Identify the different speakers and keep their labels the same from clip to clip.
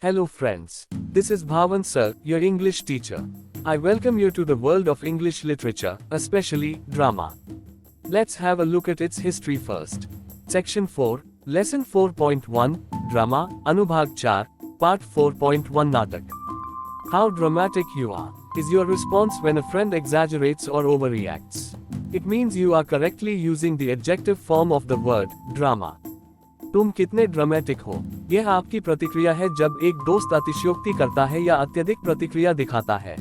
Speaker 1: Hello friends. This is Bhavan sir, your English teacher. I welcome you to the world of English literature, especially drama. Let's have a look at its history first. Section 4, Lesson 4.1, Drama, Anubhag 4, Part 4.1 Natak. How dramatic you are, is your response when a friend exaggerates or overreacts. It means you are correctly using the adjective form of the word, drama. तुम कितने dramatic हो, यह आपकी प्रतिक्रिया है जब एक दोस्त अतिशयोक्ति करता है या अत्यधिक प्रतिक्रिया दिखाता है।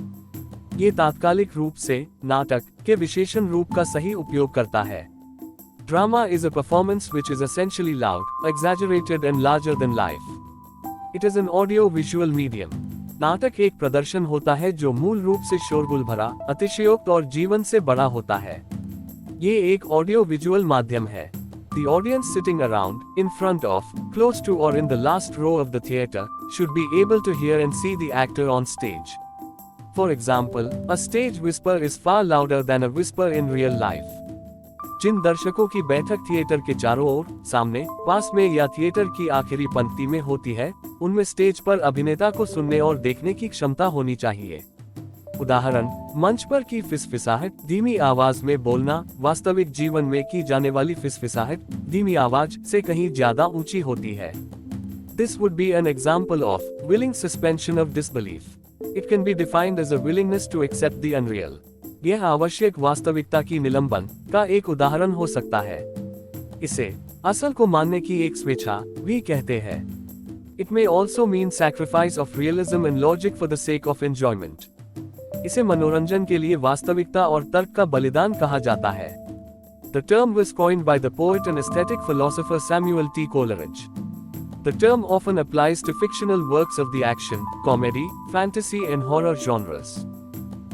Speaker 1: ये तात्कालिक रूप से नाटक के विशेषण रूप का सही उपयोग करता है। Drama is a performance which is essentially loud, exaggerated and larger than life. It is an audio-visual medium. नाटक एक प्रदर्शन होता है जो मूल रूप से शोरगुल भरा, अतिशयोक्त और जीवन से बड़ा होता है। ये एक ऑडियो-विजुअल माध्यम है। The audience sitting around, in front of, close to or in the last row of the theater, should be able to hear and see the actor on stage. For example, a stage whisper is far louder than a whisper in real life. जिन दर्शकों की बैठक theatre के चारों ओर, सामने, पास में या theatre की आखिरी पंक्ति में होती है, उनमें स्टेज पर अभिनेता को सुनने और देखने की क्षमता होनी चाहिए। उदाहरण, मंच पर की फिसफिसाहट, धीमी आवाज में बोलना, वास्तविक जीवन में की जाने वाली फिसफिसाहट, धीमी आवाज से कहीं ज्यादा ऊंची होती है। This would be an example of willing suspension of disbelief. It can be defined as a willingness to accept the unreal. यह आवश्यक वास्तविकता की निलंबन का एक उदाहरण हो सकता है। इसे असल को मानने की एक स्वेच्छा भी कहते हैं। It may also mean sacrifice of realism and logic for the sake of enjoyment. इसे मनोरंजन के लिए वास्तविकता और तर्क का बलिदान कहा जाता है। The term was coined by the poet and aesthetic philosopher Samuel T. Coleridge. The term often applies to fictional works of the action, comedy, fantasy and horror genres.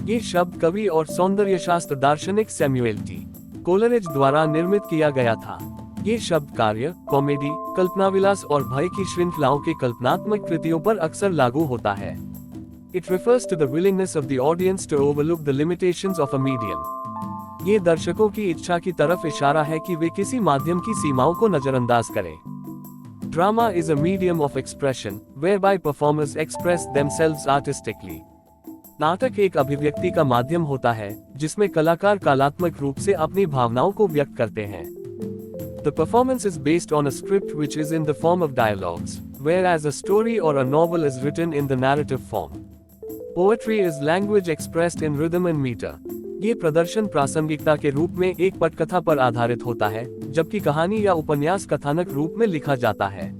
Speaker 1: ये शब्द कवि और सौंदर्यशास्त्र दार्शनिक सैमुएल टी. कोलरिज द्वारा निर्मित किया गया था। ये शब्द कार्य, कॉमेडी, कल्पनाविलास और भय की श्रृंखलाओं के कल्पनात्मक कृतियों पर अक्सर लागू होता है। It refers to the willingness of the audience to overlook the limitations of a medium. ये दर्शकों की इच्छा की तरफ इशारा है कि वे किसी माध्यम की सीमाओं को नजरअंदाज करें। Drama is a medium of expression, whereby performers express themselves artistically. नाटक एक अभिव्यक्ति का माध्यम होता है, जिसमें कलाकार कलात्मक रूप से अपनी भावनाओं को व्यक्त करते हैं। The performance is based on a script which is in the form of dialogues, whereas a story or a novel is written in the narrative form. Poetry is language expressed in rhythm and meter. ये प्रदर्शन प्रासंगिकता के रूप में एक पटकथा पर आधारित होता है, जबकि कहानी या उपन्यास कथानक रूप में लिखा जाता है।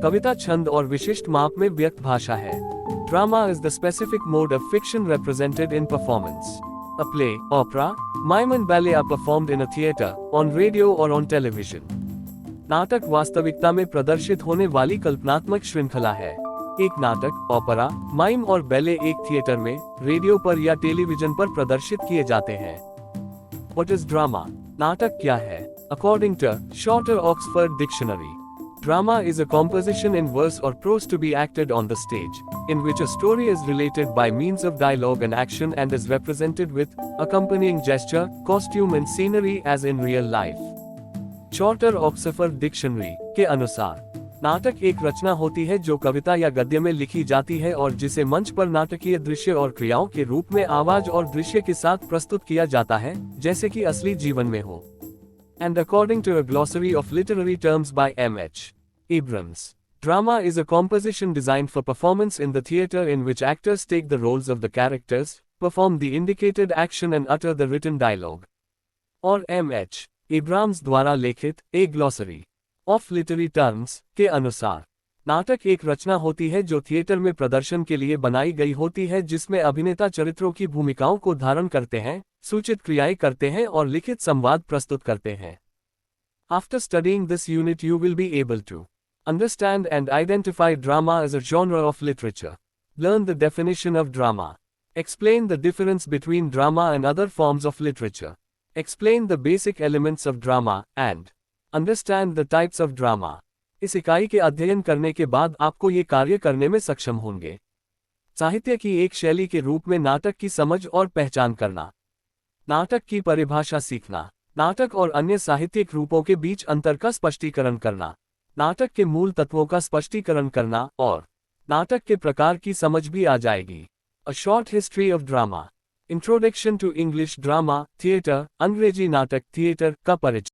Speaker 1: कविता छंद और विशिष्ट माप में व्यक्त भाषा है। Drama is the specific mode of fiction represented in performance. A play, opera, mime and ballet are performed in a theater, on radio or on television. नाटक वास्तविकता में प्रदर्शित होने वाली कल्पनात्मक श्रृंखला है। एक नाटक, ओपेरा, माइम और बैले एक थिएटर में, रेडियो पर या टेलीविजन पर प्रदर्शित किए जाते हैं। What is drama? नाटक क्या है? According to Shorter Oxford Dictionary, drama is a composition in verse or prose to be acted on the stage, in which a story is related by means of dialogue and action and is represented with accompanying gesture, costume and scenery as in real life. Shorter Oxford Dictionary के अनुसार नाटक एक रचना होती है जो कविता या गद्य में लिखी जाती है और जिसे मंच पर नाटकीय दृश्य और क्रियाओं के रूप में आवाज और दृश्य के साथ प्रस्तुत किया जाता है, जैसे कि असली जीवन में हो। And according to a glossary of literary terms by M.H. Abrams, drama is a composition designed for performance in the theater in which actors take the roles of the characters, perform the indicated action and utter the written dialogue. और M.H. Abrams द्वारा लिखित A Glossary of Literary Terms के अनुसार, नाटक एक रचना होती है जो थिएटर में प्रदर्शन के लिए बनाई गई होती है जिसमें अभिनेता चरित्रों की भूमिकाओं को धारण करते हैं, सूचित क्रियाएं करते हैं और लिखित संवाद प्रस्तुत करते हैं। After studying this unit you will be able to understand and identify drama as a genre of literature. Learn the definition of drama. Explain the difference between drama and other forms of literature. Explain the basic elements of drama, and understand the types of drama. इस इकाई के अध्ययन करने के बाद आपको ये कार्य करने में सक्षम होंगे। साहित्य की एक शैली के रूप में नाटक की समझ और पहचान करना, नाटक की परिभाषा सीखना, नाटक और अन्य साहित्यिक रूपों के बीच अंतर का स्पष्टीकरण करना, नाटक के मूल तत्वों का स्पष्टीकरण करना और नाटक के प्रकार की समझ भी आ जाएगी। A short history of drama. Introduction to English drama theatre, अंग्रेजी नाटक थिएटर का परिचय।